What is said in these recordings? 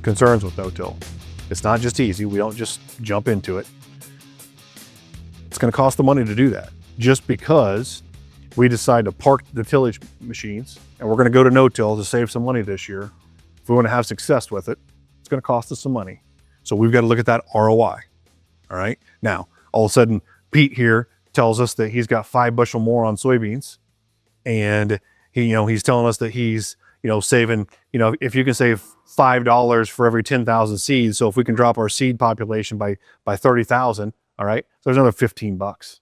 concerns with no-till. It's not just easy. We don't just jump into it. It's going to cost the money to do that. Just because we decide to park the tillage machines and we're going to go to no-till to save some money this year, if we want to have success with it, it's going to cost us some money. So we've got to look at that ROI. All right. Now, all of a sudden, Pete here tells us that he's got 5 bushel more on soybeans, and he's telling us that he's saving, if you can save $5 for every 10,000 seeds. So if we can drop our seed population by 30,000, all right, so there's another 15 bucks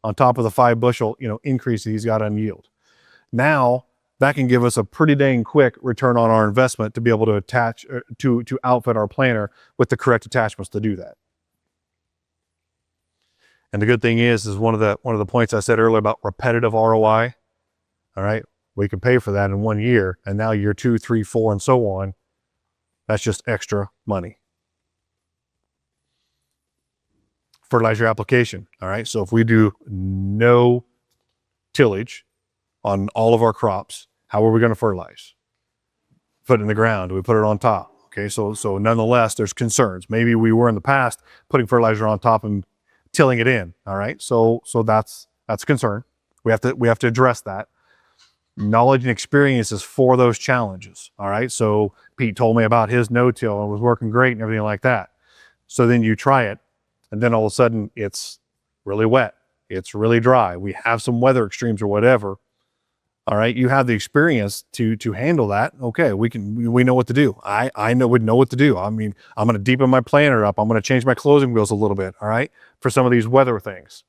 on top of the 5 bushel, increase that he's got on yield. Now that can give us a pretty dang quick return on our investment to be able to attach, to outfit our planter with the correct attachments to do that. And the good thing is one of the points I said earlier about repetitive ROI. All right, we can pay for that in 1 year, and now year 2, 3, 4, and so on. That's just extra money. Fertilizer application. All right, so if we do no tillage on all of our crops, how are we going to fertilize? Put it in the ground. Do we put it on top? Okay, so nonetheless, there's concerns. Maybe we were in the past putting fertilizer on top and tilling it in. All right, so that's a concern. We have to address that. Knowledge and experience is for those challenges. All right, so Pete told me about his no-till and it was working great and everything like that. So then you try it, and then all of a sudden it's really wet, it's really dry, we have some weather extremes or whatever. All right, you have the experience to handle that. Okay, we know what to do. We know what to do. I mean, I'm going to deepen my planter up. I'm going to change my closing wheels a little bit. All right, for some of these weather things.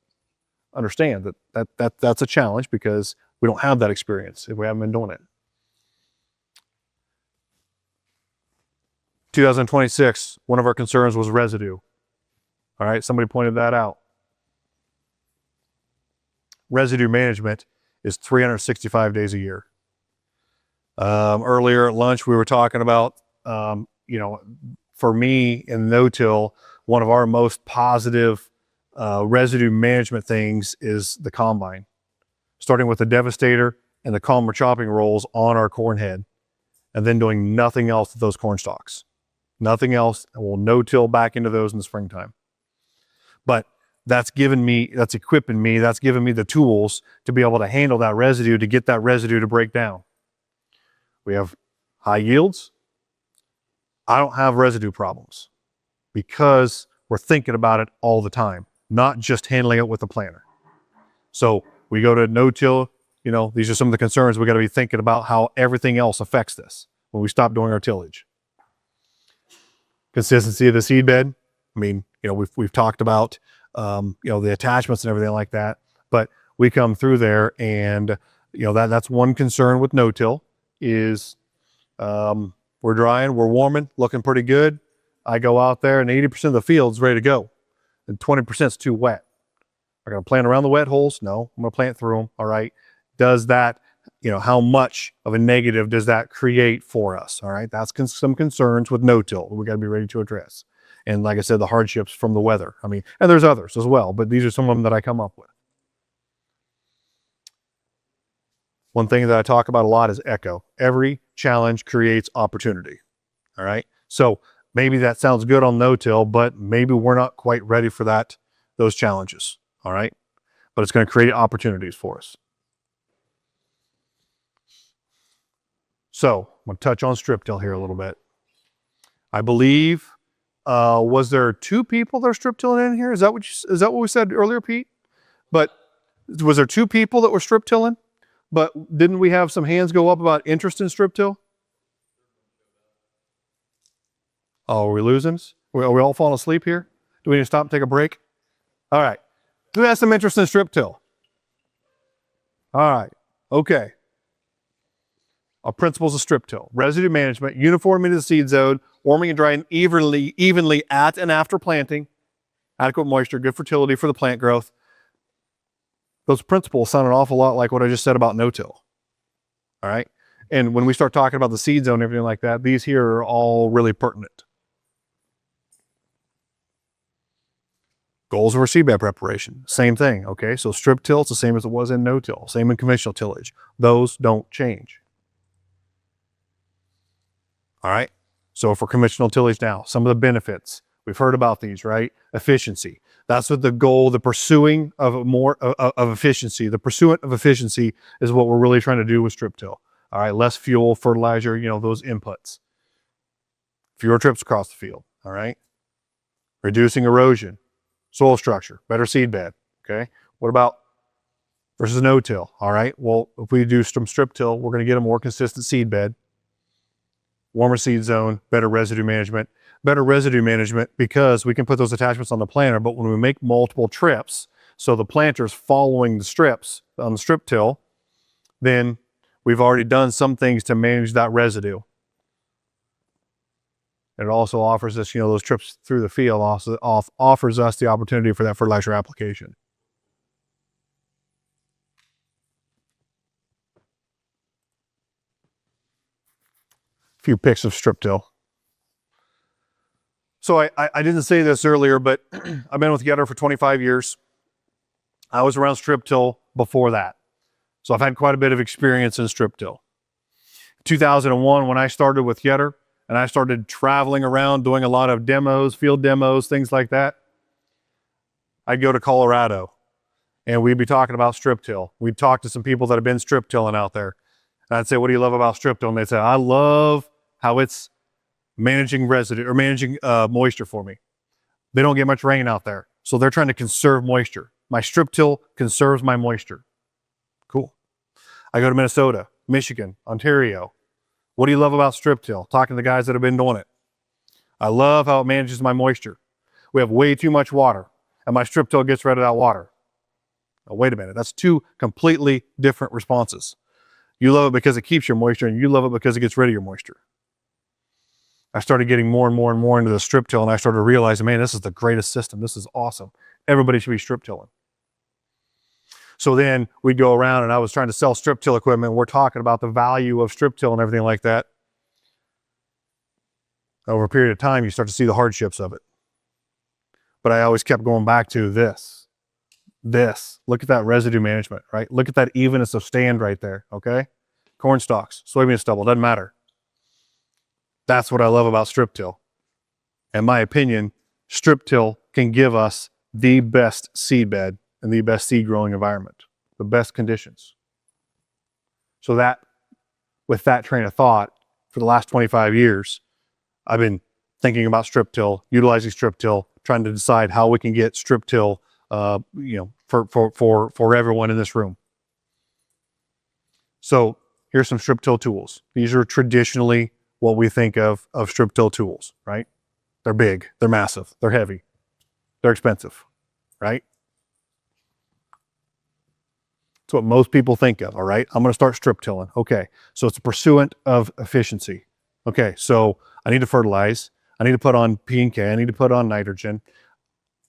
Understand that's a challenge because we don't have that experience if we haven't been doing it. 2026, one of our concerns was residue. All right, somebody pointed that out. Residue management is 365 days a year. Earlier at lunch, we were talking about, for me in no-till, one of our most positive residue management things is the combine. Starting with the Devastator and the Calmer chopping rolls on our corn head, and then doing nothing else with those corn stalks. Nothing else, and we'll no-till back into those in the springtime. But that's equipping me, that's giving me the tools to be able to handle that residue, to get that residue to break down. We have high yields. I don't have residue problems because we're thinking about it all the time, not just handling it with the planter. So we go to no-till, these are some of the concerns. We got to be thinking about how everything else affects this when we stop doing our tillage. Consistency of the seed bed. I mean, we've talked about the attachments and everything like that, but we come through there and that's one concern with no-till is we're drying, we're warming, looking pretty good. I go out there and 80% of the field's ready to go and 20% is too wet. Am I going to plant around the wet holes? No, I'm going to plant through them. All right. Does that, how much of a negative does that create for us? All right. That's some concerns with no-till we got to be ready to address. And like I said, the hardships from the weather. I mean, and there's others as well, but these are some of them that I come up with. One thing that I talk about a lot is echo. Every challenge creates opportunity. All right. So maybe that sounds good on no-till, but maybe we're not quite ready for those challenges. All right. But it's going to create opportunities for us. So I'm going to touch on strip-till here a little bit. I believe, was there 2 people that are strip-tilling in here? Is that what we said earlier, Pete? But was there 2 people that were strip-tilling? But didn't we have some hands go up about interest in strip-till? Oh, are we losing? Are we all falling asleep here? Do we need to stop and take a break? All right. Who has some interest in strip-till? All right. Okay. Our principles of strip-till: residue management, uniformity of the seed zone, warming and drying evenly at and after planting, adequate moisture, good fertility for the plant growth. Those principles sound an awful lot like what I just said about no-till. All right. And when we start talking about the seed zone and everything like that, these here are all really pertinent. Goals of our seedbed preparation, same thing. Okay. So strip-till, it's the same as it was in no-till, same in conventional tillage. Those don't change. All right. So for conventional tillage now, some of the benefits, we've heard about these, right? Efficiency. That's what the goal, the pursuing of more of efficiency. The pursuit of efficiency is what we're really trying to do with strip till. All right, less fuel, fertilizer, you know, those inputs. Fewer trips across the field, all right? Reducing erosion, soil structure, better seed bed, okay? What about versus no-till, all right? Well, if we do some strip till, we're gonna get a more consistent seed bed, warmer seed zone, better residue management. Better residue management because we can put those attachments on the planter, but when we make multiple trips, so the planter's following the strips on the strip till, then we've already done some things to manage that residue. It also offers us, you know, those trips through the field also offers us the opportunity for that fertilizer application. A few pics of strip till. So I didn't say this earlier, but I've been with Getter for 25 years. I was around strip till before that. So I've had quite a bit of experience in strip till. 2001, when I started with Getter and I started traveling around doing a lot of demos, field demos, things like that, I'd go to Colorado and we'd be talking about strip till. We'd talk to some people that have been strip tilling out there. And I'd say, what do you love about strip till? And they'd say, I love how it's managing residue or managing moisture for me. They don't get much rain out there, so they're trying to conserve moisture. My strip till conserves my moisture. Cool. I go to Minnesota, Michigan, Ontario. What do you love about strip till? Talking to the guys that have been doing it. I love how it manages my moisture. We have way too much water, and my strip till gets rid of that water. Oh, wait a minute, that's two completely different responses. You love it because it keeps your moisture, and you love it because it gets rid of your moisture. I started getting more and more and more into the strip till, and I started realizing, man, this is the greatest system. This is awesome. Everybody should be strip tilling. So then we'd go around and I was trying to sell strip till equipment. We're talking about the value of strip till and everything like that. Over a period of time, you start to see the hardships of it. But I always kept going back to this. Look at that residue management, right? Look at that evenness of stand right there, okay? Corn stalks, soybean stubble, doesn't matter. That's what I love about strip till. In my opinion, strip till can give us the best seed bed and the best seed growing environment, the best conditions. So that, with that train of thought, for the last 25 years, I've been thinking about strip till, utilizing strip till, trying to decide how we can get strip till, you know, for everyone in this room. So here's some strip till tools. These are traditionally what we think of strip till tools, right? They're big, they're massive, they're heavy, they're expensive, right? That's what most people think of, all right? I'm gonna start strip tilling. Okay, so it's a pursuant of efficiency. Okay, so I need to fertilize, I need to put on P and K, I need to put on nitrogen.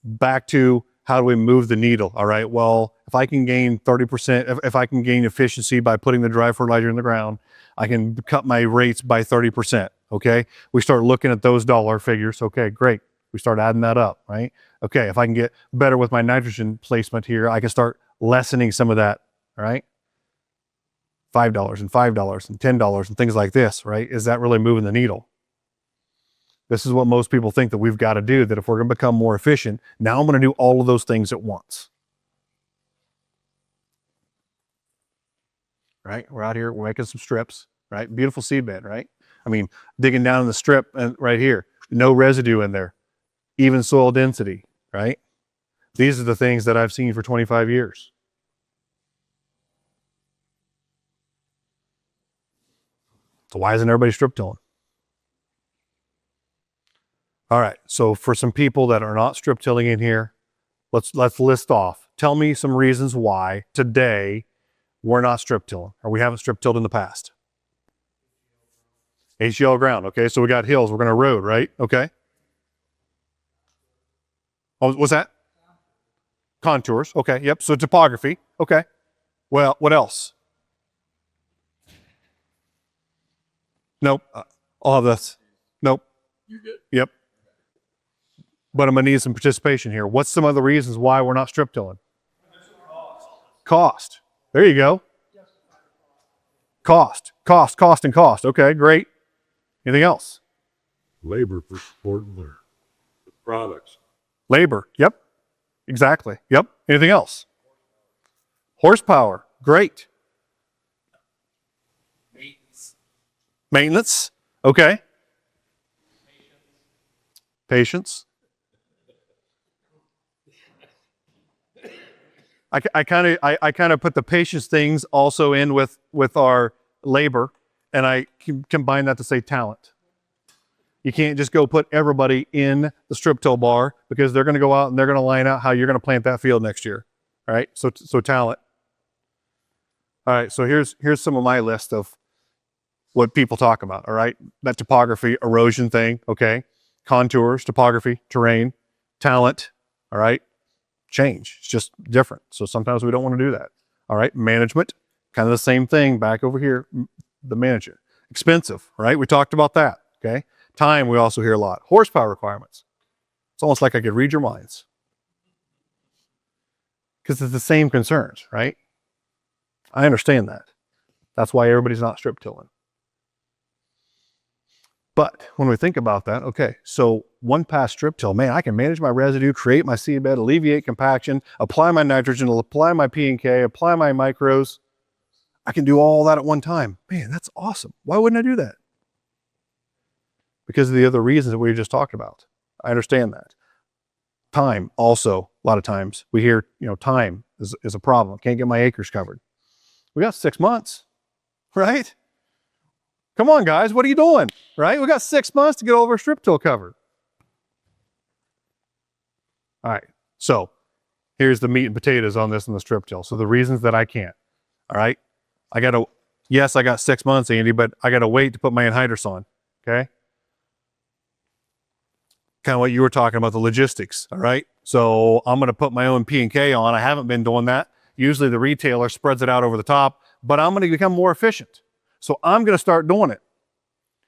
Back to how do we move the needle, all right? Well, if I can gain 30%, if I can gain efficiency by putting the dry fertilizer in the ground, I can cut my rates by 30%, okay? We start looking at those dollar figures. Okay, great. We start adding that up, right? Okay, if I can get better with my nitrogen placement here, I can start lessening some of that, all right? $5 and $5 and $10 and things like this, right? Is that really moving the needle? This is what most people think that we've got to do, that if we're going to become more efficient, now I'm going to do all of those things at once. Right? We're out here, we're making some strips, right? Beautiful seed bed, right? I mean, digging down in the strip and right here, no residue in there, even soil density, right? These are the things that I've seen for 25 years. So why isn't everybody strip tilling? All right, so for some people that are not strip tilling in here, let's list off. Tell me some reasons why today we're not strip tilling, or we haven't strip tilled in the past. HGL ground, okay, so we got hills, we're gonna erode, right? Okay. Oh, what's that? Contours, okay, yep, so topography, okay. Well, what else? Nope, I'll have this. Nope. You're good. Yep. But I'm gonna need some participation here. What's some other reasons why we're not strip tilling? Cost. There you go. Cost. Okay, great. Anything else? Labor for supporting their products. Labor. Yep. Exactly. Yep. Anything else? Horsepower. Great. Maintenance. Okay. Patience. I kind of put the patience things also in with our labor, and I combine that to say talent. You can't just go put everybody in the strip till bar, because they're going to go out and they're going to line out how you're going to plant that field next year. All right. So talent. All right. So here's some of my list of what people talk about. All right. That topography, erosion thing. Okay. Contours, topography, terrain, talent. All right. Change. It's just different. So sometimes we don't want to do that. All right. Management, kind of the same thing back over here. The manager. Expensive. Right. We talked about that. Okay. Time, we also hear a lot. Horsepower requirements. It's almost like I could read your minds, because it's the same concerns, right? I understand that. That's why everybody's not strip tilling. But when we think about that, okay, so one pass strip till, man, I can manage my residue, create my seedbed, alleviate compaction, apply my nitrogen, apply my P&K, apply my micros. I can do all that at one time. Man, that's awesome. Why wouldn't I do that? Because of the other reasons that we just talked about. I understand that. Time also, a lot of times we hear, time is a problem. Can't get my acres covered. We got 6 months, right? Come on, guys, what are you doing? Right? We got 6 months to get all of our strip till covered. All right, so here's the meat and potatoes on this in the strip till. So the reasons that I can't. All right, yes, I got 6 months, Andy, but I got to wait to put my anhydrous on. Okay. Kind of what you were talking about, the logistics. All right. So I'm going to put my own P&K on. I haven't been doing that. Usually the retailer spreads it out over the top, but I'm going to become more efficient. So I'm going to start doing it.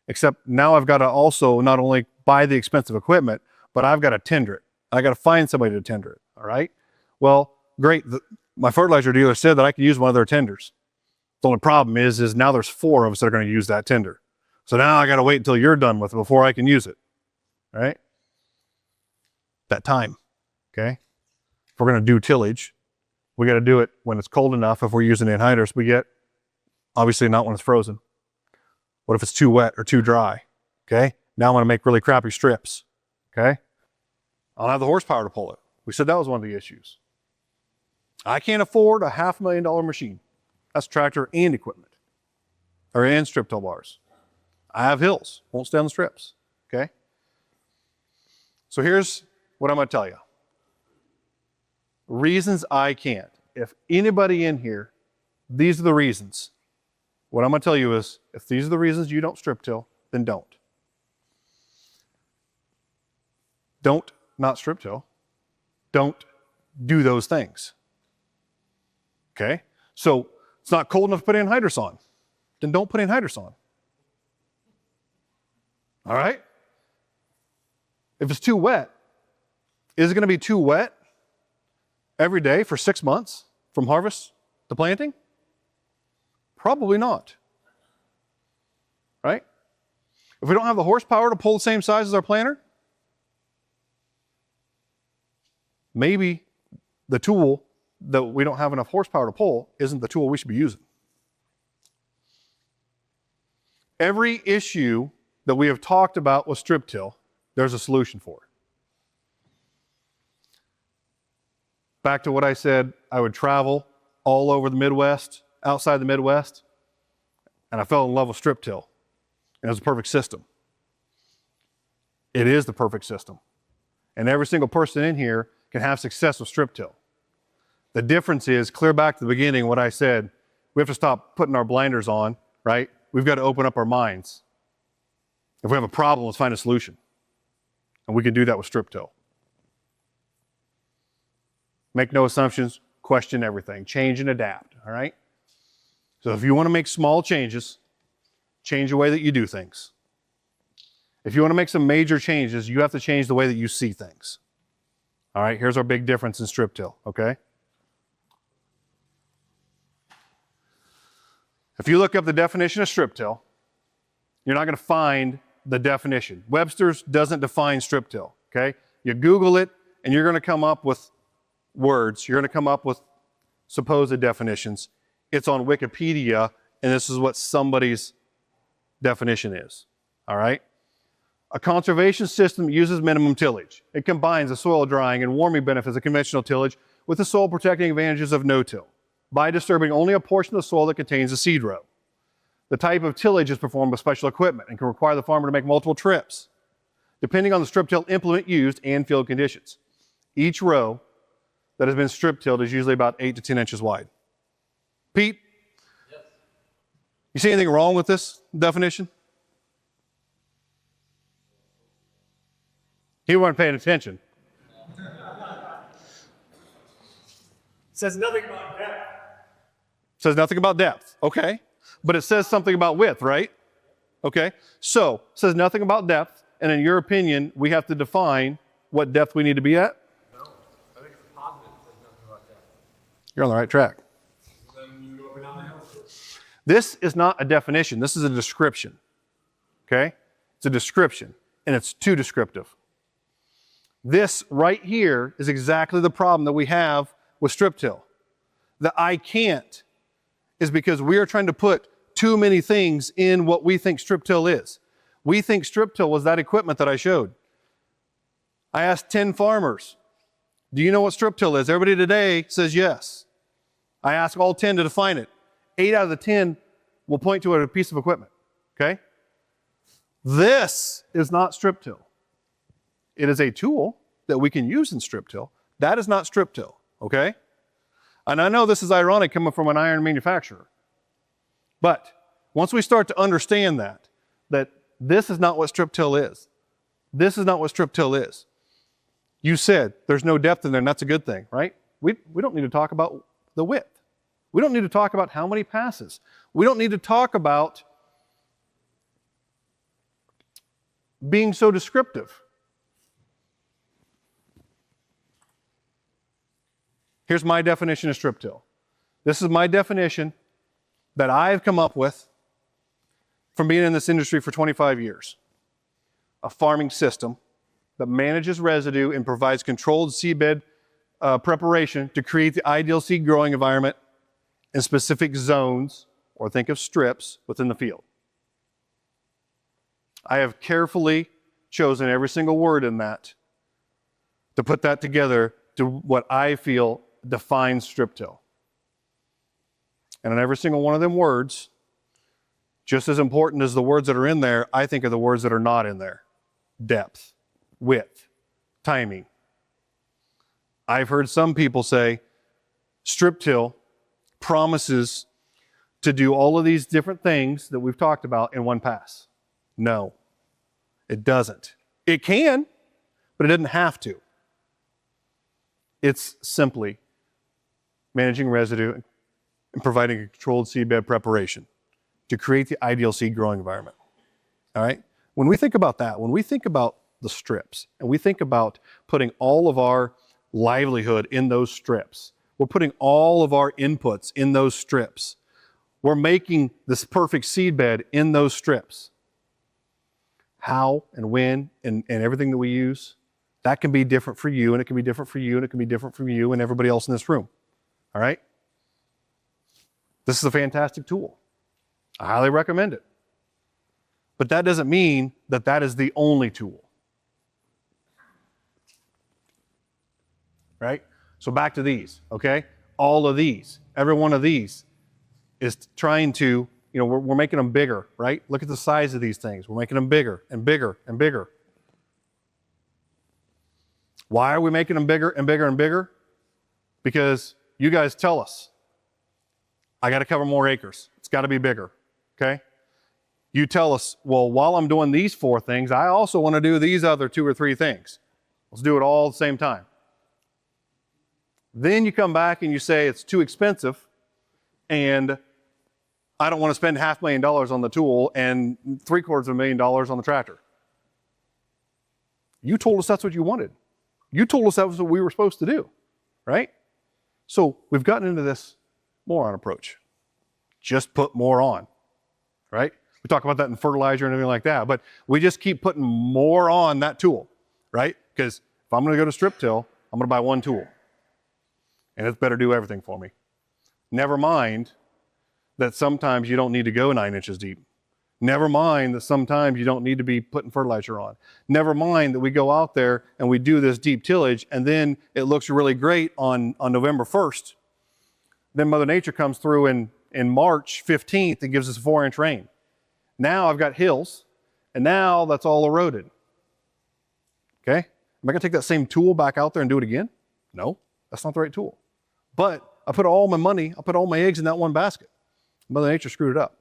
Except now I've got to also not only buy the expensive equipment, but I've got to tender it. I got to find somebody to tender it. All right. Well, great. My fertilizer dealer said that I could use one of their tenders. The only problem is now there's 4 of us that are going to use that tender. So now I got to wait until you're done with it before I can use it. All right. That time. Okay. If we're going to do tillage, we got to do it when it's cold enough. If we're using anhydrous, we get, obviously not when it's frozen. What if it's too wet or too dry? Okay. Now I'm going to make really crappy strips. Okay. I don't have the horsepower to pull it. We said that was one of the issues. I can't afford a $500,000 machine. That's tractor and equipment, and strip till bars. I have hills, won't stay on the strips. Okay. So here's what I'm going to tell you. Reasons I can't. If anybody in here, these are the reasons. What I'm going to tell you is, if these are the reasons you don't strip till, then don't. Don't not strip till. Don't do those things. Okay? So it's not cold enough to put anhydrous on. Then don't put anhydrous on. All right? If it's too wet, is it going to be too wet every day for 6 months from harvest to planting? Probably not. Right? If we don't have the horsepower to pull the same size as our planter, maybe the tool that we don't have enough horsepower to pull isn't the tool we should be using. Every issue that we have talked about with strip till, there's a solution for it. Back to what I said, I would travel all over the Midwest, outside the Midwest, and I fell in love with strip till. And it was a perfect system. It is the perfect system. And every single person in here can have success with strip till. The difference is, clear back to the beginning, what I said, we have to stop putting our blinders on, right? We've got to open up our minds. If we have a problem, let's find a solution. And we can do that with strip till. Make no assumptions, question everything, change and adapt, all right? So if you want to make small changes, change the way that you do things. If you want to make some major changes, you have to change the way that you see things. All right, here's our big difference in strip till, okay? If you look up the definition of strip till, you're not going to find the definition. Webster's doesn't define strip till, okay? You Google it and you're gonna come up with words. You're gonna come up with supposed definitions. It's on Wikipedia, and this is what somebody's definition is, all right? A conservation system uses minimum tillage. It combines the soil drying and warming benefits of conventional tillage with the soil protecting advantages of no-till by disturbing only a portion of the soil that contains a seed row. The type of tillage is performed with special equipment and can require the farmer to make multiple trips, depending on the strip-till implement used and field conditions. Each row that has been strip-tilled is usually about 8 to 10 inches wide. Pete? Yes. You see anything wrong with this definition? He wasn't paying attention. Says nothing about depth. Says nothing about depth, okay. But it says something about width, right? Okay, so says nothing about depth, and in your opinion, we have to define what depth we need to be at? No, I think it's positive. It says nothing about depth. You're on the right track. Then you go up and down the house. This is not a definition, this is a description, okay? It's a description, and it's too descriptive. This right here is exactly the problem that we have with strip till. The I can't is because we are trying to put too many things in what we think strip till is. We think strip till was that equipment that I showed. I asked 10 farmers, do you know what strip till is? Everybody today says yes. I asked all 10 to define it. 8 out of the 10 will point to a piece of equipment, okay? This is not strip till. It is a tool that we can use in strip till. That is not strip till, okay? And I know this is ironic coming from an iron manufacturer, but once we start to understand that this is not what strip till is. This is not what strip till is. You said there's no depth in there, and that's a good thing, right? We don't need to talk about the width. We don't need to talk about how many passes. We don't need to talk about being so descriptive. Here's my definition of strip till. This is my definition that I've come up with from being in this industry for 25 years. A farming system that manages residue and provides controlled seedbed preparation to create the ideal seed growing environment in specific zones, or think of strips, within the field. I have carefully chosen every single word in that to put that together to what I feel defines strip till. And on every single one of them words, just as important as the words that are in there, I think are the words that are not in there. Depth, width, timing. I've heard some people say strip till promises to do all of these different things that we've talked about in one pass. No, it doesn't. It can, but it doesn't have to. It's simply managing residue and providing a controlled seedbed preparation to create the ideal seed growing environment. All right? When we think about that, when we think about the strips, and we think about putting all of our livelihood in those strips, we're putting all of our inputs in those strips. We're making this perfect seedbed in those strips. How and when and everything that we use, that can be different for you, and it can be different for you, and it can be different for you and everybody else in this room. All right? This is a fantastic tool. I highly recommend it. But that doesn't mean that that is the only tool. Right? So back to these, okay? All of these, every one of these is trying to, we're making them bigger, right? Look at the size of these things. We're making them bigger and bigger and bigger. Why are we making them bigger and bigger and bigger? Because you guys tell us, I got to cover more acres. It's got to be bigger, okay? You tell us, well, while I'm doing these 4 things, I also want to do these other 2 or 3 things. Let's do it all at the same time. Then you come back and you say it's too expensive and I don't want to spend $500,000 on the tool and $750,000 on the tractor. You told us that's what you wanted. You told us that was what we were supposed to do, right? So we've gotten into this moron approach. Just put more on, right? We talk about that in fertilizer and everything like that, but we just keep putting more on that tool, right? Because if I'm going to go to strip till, I'm going to buy one tool, and it's better do everything for me. Never mind that sometimes you don't need to go 9 inches deep. Never mind that sometimes you don't need to be putting fertilizer on. Never mind that we go out there and we do this deep tillage and then it looks really great on November 1st. Then Mother Nature comes through in March 15th and gives us a 4-inch rain. Now I've got hills and now that's all eroded. Okay? Am I gonna take that same tool back out there and do it again? No, that's not the right tool. But I put all my money, I put all my eggs in that one basket. Mother Nature screwed it up.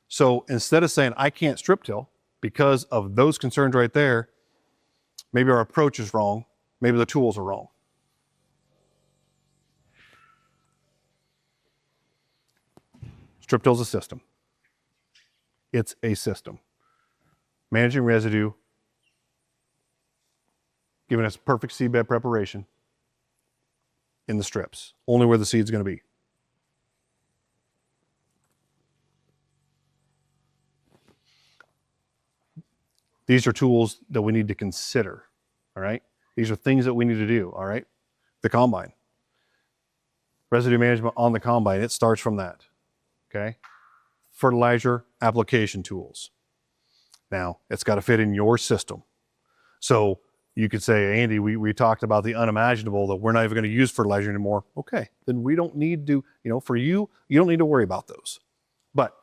So instead of saying I can't strip till because of those concerns right there, maybe our approach is wrong, maybe the tools are wrong. Strip till is a system. It's a system. Managing residue, giving us perfect seedbed preparation in the strips, only where the seed's going to be. These are tools that we need to consider, all right? These are things that we need to do, all right? The combine. Residue management on the combine, it starts from that, okay? Fertilizer application tools. Now, it's got to fit in your system. So you could say, Andy, we talked about the unimaginable, that we're not even going to use fertilizer anymore. Okay, then we don't need to, for you don't need to worry about those. But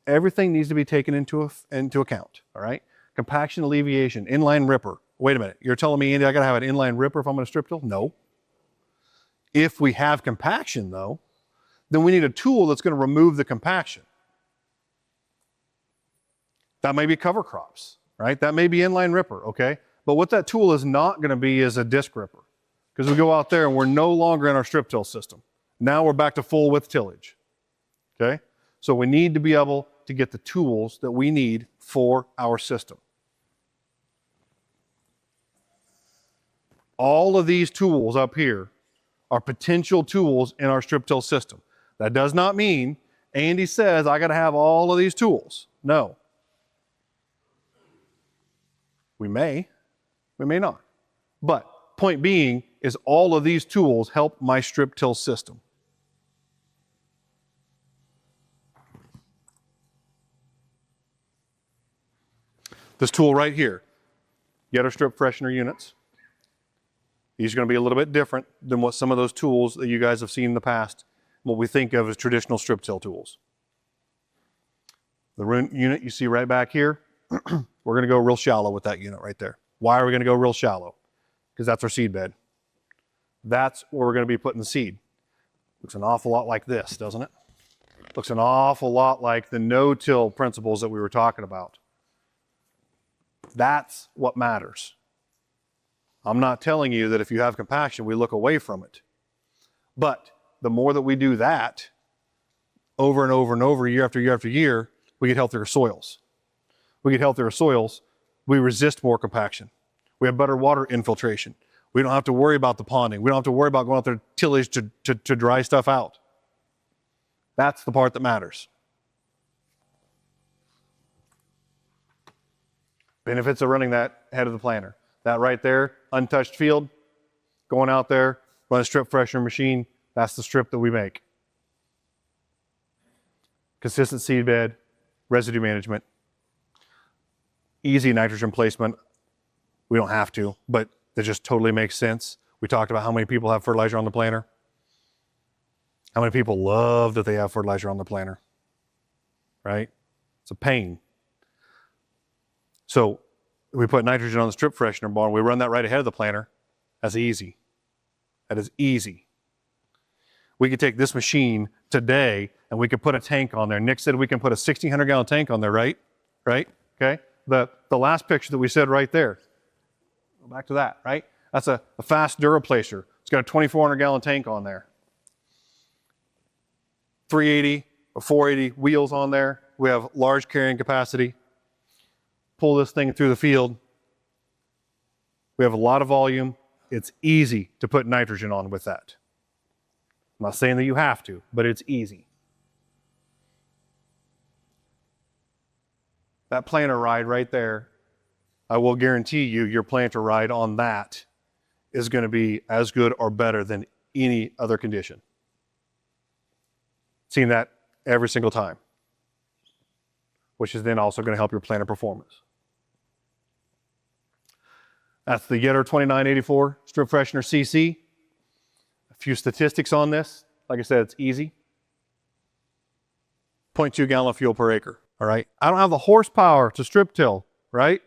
everything needs to be taken into account, all right? Compaction alleviation, inline ripper. Wait a minute, you're telling me, Andy, I gotta have an inline ripper if I'm gonna strip till? No. If we have compaction though, then we need a tool that's gonna remove the compaction. That may be cover crops, right? That may be inline ripper, okay? But what that tool is not gonna be is a disc ripper, because we go out there and we're no longer in our strip till system. Now we're back to full width tillage, okay? So we need to be able to get the tools that we need for our system. All of these tools up here are potential tools in our strip till system. That does not mean Andy says I got to have all of these tools. No. We may not. But point being is all of these tools help my strip till system. This tool right here, Getter Strip Freshener units. These are going to be a little bit different than what some of those tools that you guys have seen in the past, what we think of as traditional strip till tools. The unit you see right back here, we're going to go real shallow with that unit right there. Why are we going to go real shallow? Because that's our seed bed. That's where we're going to be putting the seed. Looks an awful lot like this, doesn't it? Looks an awful lot like the no-till principles that we were talking about. That's what matters. I'm not telling you that if you have compaction, we look away from it. But the more that we do that over and over and over, year after year after year, we get healthier soils. We get healthier soils, we resist more compaction. We have better water infiltration. We don't have to worry about the ponding. We don't have to worry about going out there tillage to dry stuff out. That's the part that matters. Benefits of running that head of the planter. That right there, untouched field, going out there, run a strip freshener machine, that's the strip that we make. Consistent seed bed, residue management, easy nitrogen placement. We don't have to, but that just totally makes sense. We talked about how many people have fertilizer on the planter. How many people love that they have fertilizer on the planter, right? It's a pain. So we put nitrogen on the strip freshener bar, we run that right ahead of the planter. That's easy. That is easy. We could take this machine today and we could put a tank on there. Nick said we can put a 1,600 gallon tank on there, right? Right? Okay. The last picture that we said right there. Go back to that, right? That's a fast Duraplacer. It's got a 2,400 gallon tank on there. 380 or 480 wheels on there. We have large carrying capacity. Pull this thing through the field. We have a lot of volume. It's easy to put nitrogen on with that. I'm not saying that you have to, but it's easy. that planter ride right there, I will guarantee you your planter ride on that is going to be as good or better than any other condition. Seen that every single time, which is then also going to help your planter performance. That's the Yetter 2984 Strip Freshener CC. A few statistics on this. Like I said, it's easy. 0.2 gallon of fuel per acre. All right. I don't have the horsepower to strip till, right?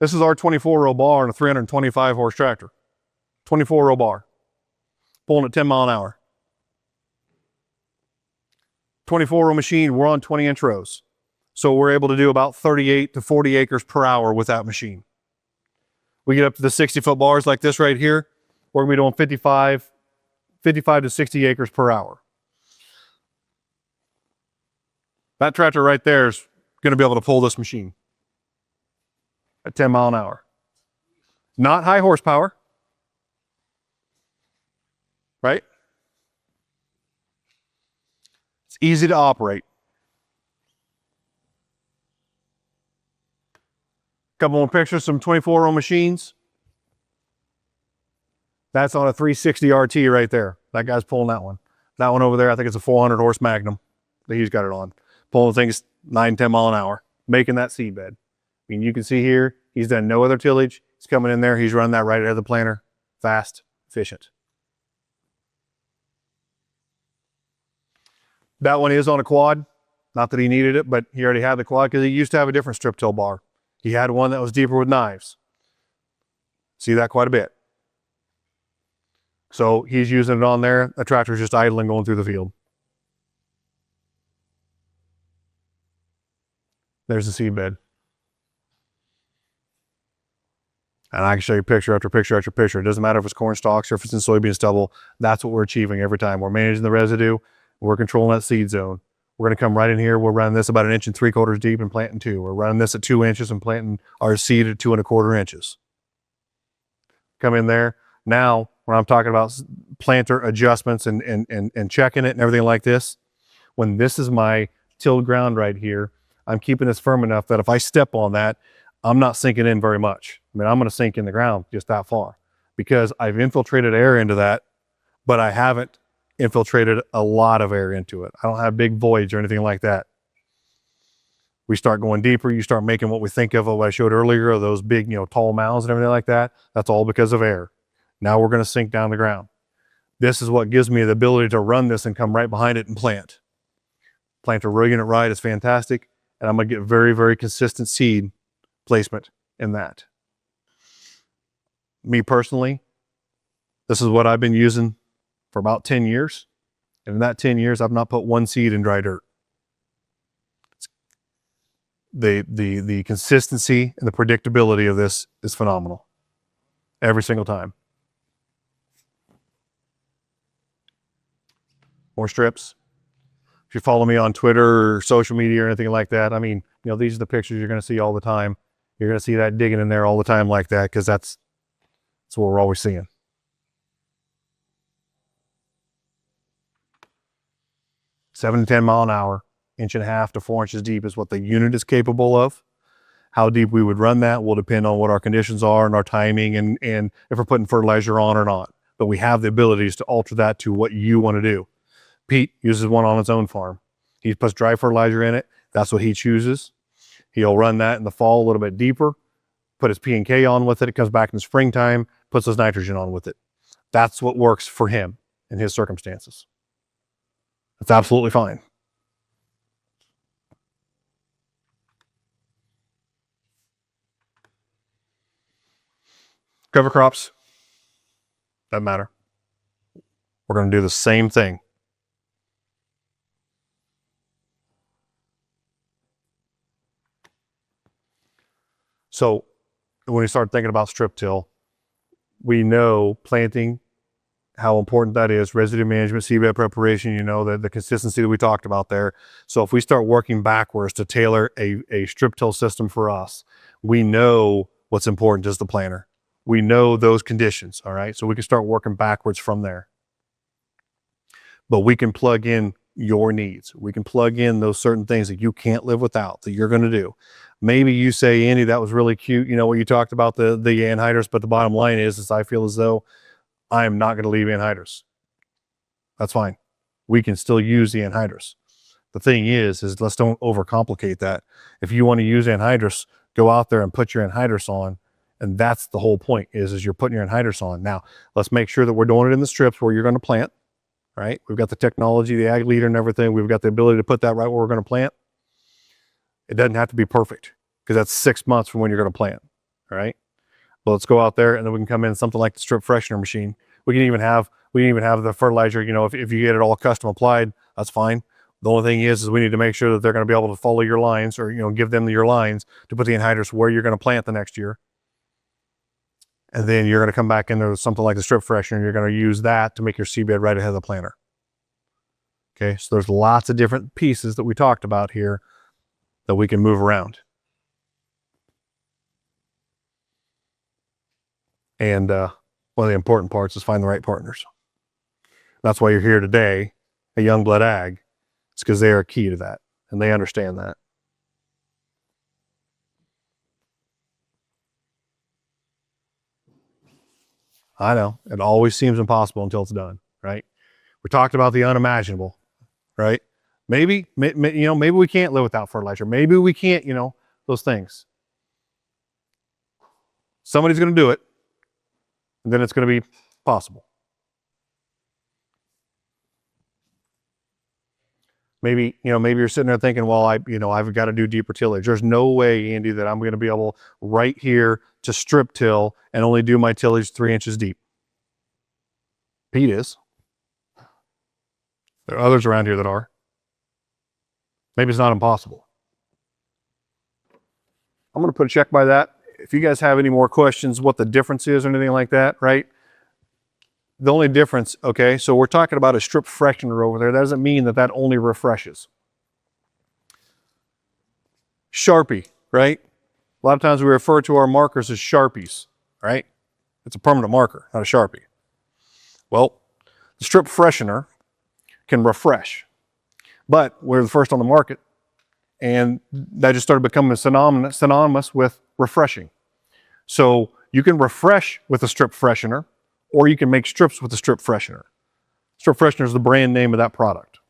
This is our 24-row bar on a 325 horse tractor. 24-row bar. Pulling at 10 mile an hour. 24-row machine, we're on 20-inch rows. So we're able to do about 38 to 40 acres per hour with that machine. We get up to the 60-foot bars like this right here, we're going to be doing 55 to 60 acres per hour. That tractor right there is going to be able to pull this machine at 10 mile an hour. Not high horsepower, right? It's easy to operate. Couple more pictures, some 24-row machines. That's on a 360 RT right there. That guy's pulling that one. That one over there, I think it's a 400 horse Magnum that he's got it on. Pulling things 9, 10 mile an hour, making that seedbed. I mean, you can see here, he's done no other tillage. He's coming in there, he's running that right out of the planter. Fast, efficient. That one is on a quad. Not that he needed it, but he already had the quad because he used to have a different strip till bar. He had one that was deeper with knives. See that quite a bit. So he's using it on there. The tractor's just idling going through the field. There's the seedbed. And I can show you picture after picture after picture. It doesn't matter if it's corn stalks or if it's in soybean stubble. That's what we're achieving every time. We're managing the residue. We're controlling that seed zone. We're going to come right in here. We're running this about 1 3/4 inches deep and planting 2. We're running this at 2 inches and planting our seed at 2 1/4 inches. Come in there. Now, when I'm talking about planter adjustments and checking it and everything like this, when this is my tilled ground right here, I'm keeping this firm enough that if I step on that, I'm not sinking in very much. I mean, I'm going to sink in the ground just that far because I've infiltrated air into that, but I haven't infiltrated a lot of air into it. I don't have big voids or anything like that. We start going deeper. You start making what we think of what I showed earlier, of those big, tall mounds and everything like that. That's all because of air. Now we're going to sink down the ground. This is what gives me the ability to run this and come right behind it and plant. Plant a row unit right is fantastic. And I'm going to get very, very consistent seed placement in that. Me personally, this is what I've been using for about 10 years. And in that 10 years, I've not put one seed in dry dirt. The consistency and the predictability of this is phenomenal. Every single time. More strips. If you follow me on Twitter or social media or anything like that, I mean, these are the pictures you're going to see all the time. You're going to see that digging in there all the time like that because that's what we're always seeing. Seven to 10 mile an hour, 1.5 inches to 4 inches deep is what the unit is capable of. How deep we would run that will depend on what our conditions are and our timing and if we're putting fertilizer on or not. But we have the abilities to alter that to what you want to do. Pete uses one on his own farm. He puts dry fertilizer in it. That's what he chooses. He'll run that in the fall a little bit deeper, put his P&K on with it. It comes back in the springtime, puts his nitrogen on with it. That's what works for him in his circumstances. It's absolutely fine. Cover crops, doesn't matter. We're going to do the same thing. So when we start thinking about strip till, we know planting, how important that is, residue management, seedbed preparation, the consistency that we talked about there. So if we start working backwards to tailor a strip till system for us, we know what's important as the planter. We know those conditions, all right? So we can start working backwards from there. But we can plug in your needs. We can plug in those certain things that you can't live without, that you're going to do. Maybe you say, Andy, that was really cute, you know, what you talked about the anhydrous, but the bottom line is I feel as though I am not going to leave anhydrous. That's fine. We can still use the anhydrous. The thing is let's don't overcomplicate that. If you want to use anhydrous, go out there and put your anhydrous on. And that's the whole point is you're putting your anhydrous on. Now, let's make sure that we're doing it in the strips where you're going to plant, right? We've got the technology, the ag leader and everything. We've got the ability to put that right where we're going to plant. It doesn't have to be perfect because that's 6 months from when you're going to plant, all right? Well, let's go out there and then we can come in something like the strip freshener machine. We can even have the fertilizer, you know, if you get it all custom applied, that's fine. The only thing is we need to make sure that they're going to be able to follow your lines or, you know, give them your lines to put the anhydrous where you're going to plant the next year. And then you're going to come back into something like the strip freshener and you're going to use that to make your seedbed right ahead of the planter. Okay, so there's lots of different pieces that we talked about here that we can move around. And one of the important parts is find the right partners. That's why you're here today at Youngblood Ag. It's because they are key to that and they understand that. I know it always seems impossible until it's done, right? We talked about the unimaginable, right? Maybe we can't live without fertilizer. Maybe we can't, you know, those things. Somebody's going to do it, and then it's going to be possible. Maybe you're sitting there thinking, well, I've got to do deeper tillage. There's no way, Andy, that I'm going to be able right here to strip till and only do my tillage 3 inches deep. Pete is. There are others around here that are. Maybe it's not impossible. I'm going to put a check by that. If you guys have any more questions, what the difference is or anything like that, right? The only difference, okay, so we're talking about a strip freshener over there. That doesn't mean that only refreshes. Sharpie, right? A lot of times we refer to our markers as Sharpies, right? It's a permanent marker, not a Sharpie. Well, the strip freshener can refresh, but we're the first on the market, and that just started becoming synonymous with refreshing. So you can refresh with a strip freshener, or you can make strips with a strip freshener. Strip freshener is the brand name of that product.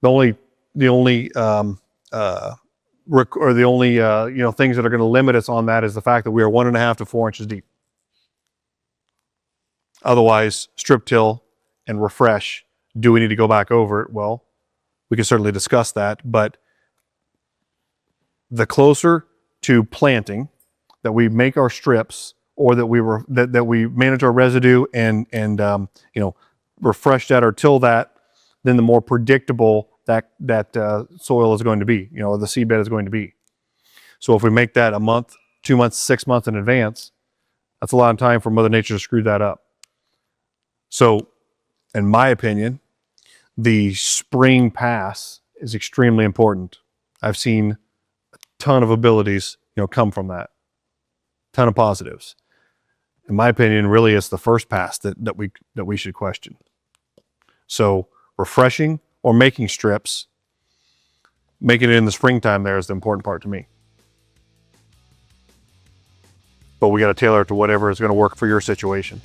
The only things that are going to limit us on that is the fact that we are 1.5 to 4 inches deep. Otherwise, strip till and refresh. Do we need to go back over it? Well, we can certainly discuss that, but the closer to planting that we make our strips, or that we manage our residue and refresh that or till that, then the more predictable that soil is going to be, the seedbed is going to be. So if we make that a month, 2 months, 6 months in advance, that's a lot of time for Mother Nature to screw that up. So, in my opinion, the spring pass is extremely important. I've seen a ton of abilities, come from that. Ton of positives. In my opinion, really it's the first pass that we should question. So refreshing or making strips, making it in the springtime there is the important part to me. But we got to tailor it to whatever is going to work for your situation.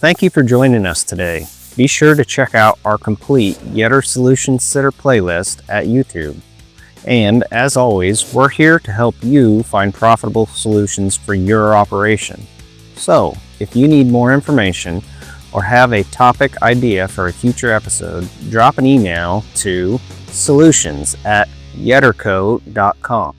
Thank you for joining us today. Be sure to check out our complete Yetter Solutions Sitter playlist at YouTube. And as always, we're here to help you find profitable solutions for your operation. So, if you need more information or have a topic idea for a future episode, drop an email to solutions@yetterco.com.